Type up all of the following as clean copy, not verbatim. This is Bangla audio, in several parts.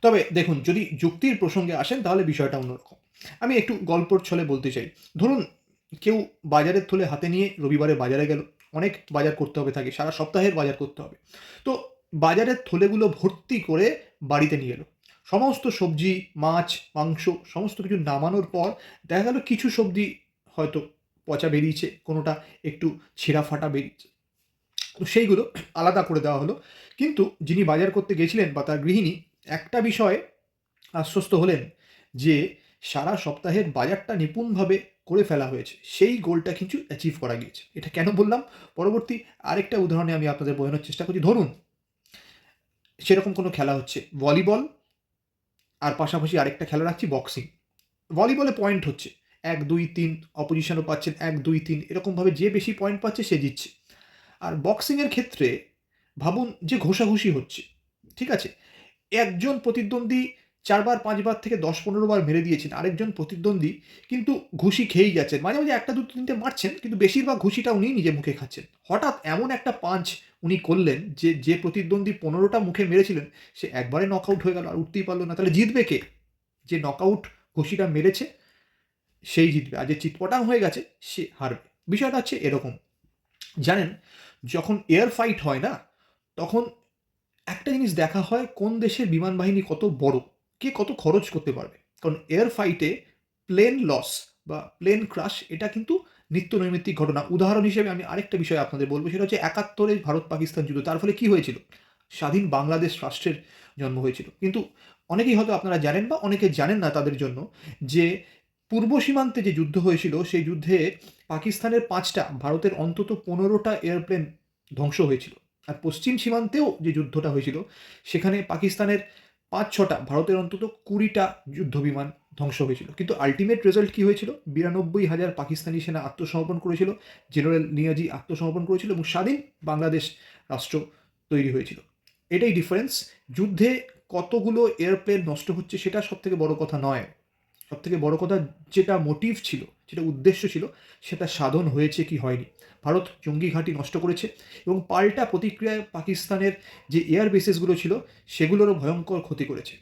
তবে দেখুন, যদি যুক্তির প্রসঙ্গে আসেন তাহলে বিষয়টা অন্যরকম। আমি একটু গল্পর ছলে বলতে চাই। ধরুন কেউ বাজারের থলে হাতে নিয়ে রবিবারে বাজারে গেল। অনেক বাজার করতে হবে তাকে, সারা সপ্তাহের বাজার করতে হবে। তো বাজারের থলেগুলো ভর্তি করে বাড়িতে নিয়ে এলো। সমস্ত সবজি, মাছ, মাংস সমস্ত কিছু নামানোর পর দেখা গেল কিছু সবজি হয়তো পচা বেরিয়েছে, কোনোটা একটু ছেঁড়া ফাটা বেরিয়েছে। তো সেইগুলো আলাদা করে দেওয়া হলো। কিন্তু যিনি বাজার করতে গেছিলেন বা তার গৃহিণী একটা বিষয়ে আশ্বস্ত হলেন যে সারা সপ্তাহের বাজারটা নিপুণভাবে করে ফেলা হয়েছে। সেই গোলটা কিন্তু অ্যাচিভ করা গিয়েছে। এটা কেন বললাম? পরবর্তী আরেকটা উদাহরণে আমি আপনাদের বোঝানোর চেষ্টা করছি। ধরুন সেরকম কোনো খেলা হচ্ছে ভলিবল, আর পাশাপাশি আরেকটা খেলা রাখছি বক্সিং। ভলিবলে পয়েন্ট হচ্ছে ১, ২, ৩, অপোজিশনও পাচ্ছেন ১, ২, ৩ এরকমভাবে যে বেশি পয়েন্ট পাচ্ছে সে জিতছে। আর বক্সিংয়ের ক্ষেত্রে ভাবুন যে ঘষাঘষি হচ্ছে। ঠিক আছে? একজন প্রতিদ্বন্দ্বী ৪ বার ৫ বার থেকে ১০-১৫ বার মেরে দিয়েছেন। আরেকজন প্রতিদ্বন্দ্বী কিন্তু ঘুষি খেয়েই যাচ্ছেন। মাঝে, মাঝে ১ টা ২ ৩ টে মারছেন কিন্তু বেশিরভাগ ঘুষিটা উনিই নিজের মুখে খাচ্ছেন। হঠাৎ এমন একটা পাঞ্চ উনি করলেন যে প্রতিদ্বন্দ্বী ১৫ টা মুখে মেরেছিলেন সে একবারে নকআউট হয়ে গেল, আর উঠতেই পারল না। তাহলে জিতবে কে? যে নকআউট ঘুষিটা মেরেছে সেই জিতবে। আর যে চিৎপটাং হয়ে গেছে সে হারবে। বিষয়টা হচ্ছে এরকম। জানেন, যখন এয়ার ফাইট হয় না, তখন একটা জিনিস দেখা হয় কোন দেশের বিমান বাহিনী কত বড়, কে কত খরচ করতে পারবে। কারণ এয়ার ফাইটে প্লেন লস বা প্লেন ক্রাশ এটা কিন্তু নিত্য নৈমিত্তিক ঘটনা। উদাহরণ হিসেবে আমি আরেকটা বিষয় আপনাদের বলবো, সেটা হচ্ছে ৭১ ভারত পাকিস্তান যুদ্ধ। তার ফলে কি হয়েছিল? স্বাধীন বাংলাদেশ রাষ্ট্রের জন্ম হয়েছিল। কিন্তু অনেকেই হয়তো আপনারা জানেন বা অনেকে জানেন না তাদের জন্য, যে পূর্ব সীমান্তে যে যুদ্ধ হয়েছিল সেই যুদ্ধে পাকিস্তানের ৫টা, ভারতের অন্তত ১৫টা এয়ারপ্লেন ধ্বংস হয়েছিল। আর পশ্চিম সীমান্তেও যে যুদ্ধটা হয়েছিল সেখানে পাকিস্তানের ৫-৬টা, ভারতের অন্তত ২০টা যুদ্ধবিমান ধ্বংস হয়েছিল। কিন্তু আল্টিমেট রেজাল্ট কি হয়েছিল? ৯২,০০০ পাকিস্তানি সেনা আত্মসমর্পণ করেছিল, জেনারেল নিয়াজি আত্মসমর্পণ করেছিল এবং স্বাধীন বাংলাদেশ রাষ্ট্র তৈরি হয়েছিল। এটাই ডিফারেন্স। যুদ্ধে কতগুলো এয়ারপ্লেন নষ্ট হচ্ছে সেটা সবথেকে বড় কথা নয়। সবথেকে বড় কথা যেটা মোটিভ ছিল, যেটা উদ্দেশ্য ছিল, সেটা সাধন হয়েছে কি হয়নি। ভারত জঙ্গি ঘাঁটি নষ্ট করেছে এবং পাল্টা প্রতিক্রিয়ায় পাকিস্তানের যে এয়ার বেসেসগুলো ছিল সেগুলোরও ভয়ঙ্কর ক্ষতি করেছে।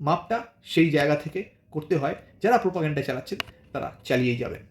মাপটা সেই জায়গা থেকে করতে হয়, যারা প্রোপাগ্যান্ডা চালাচ্ছেন তারা চালিয়েই যাবেন।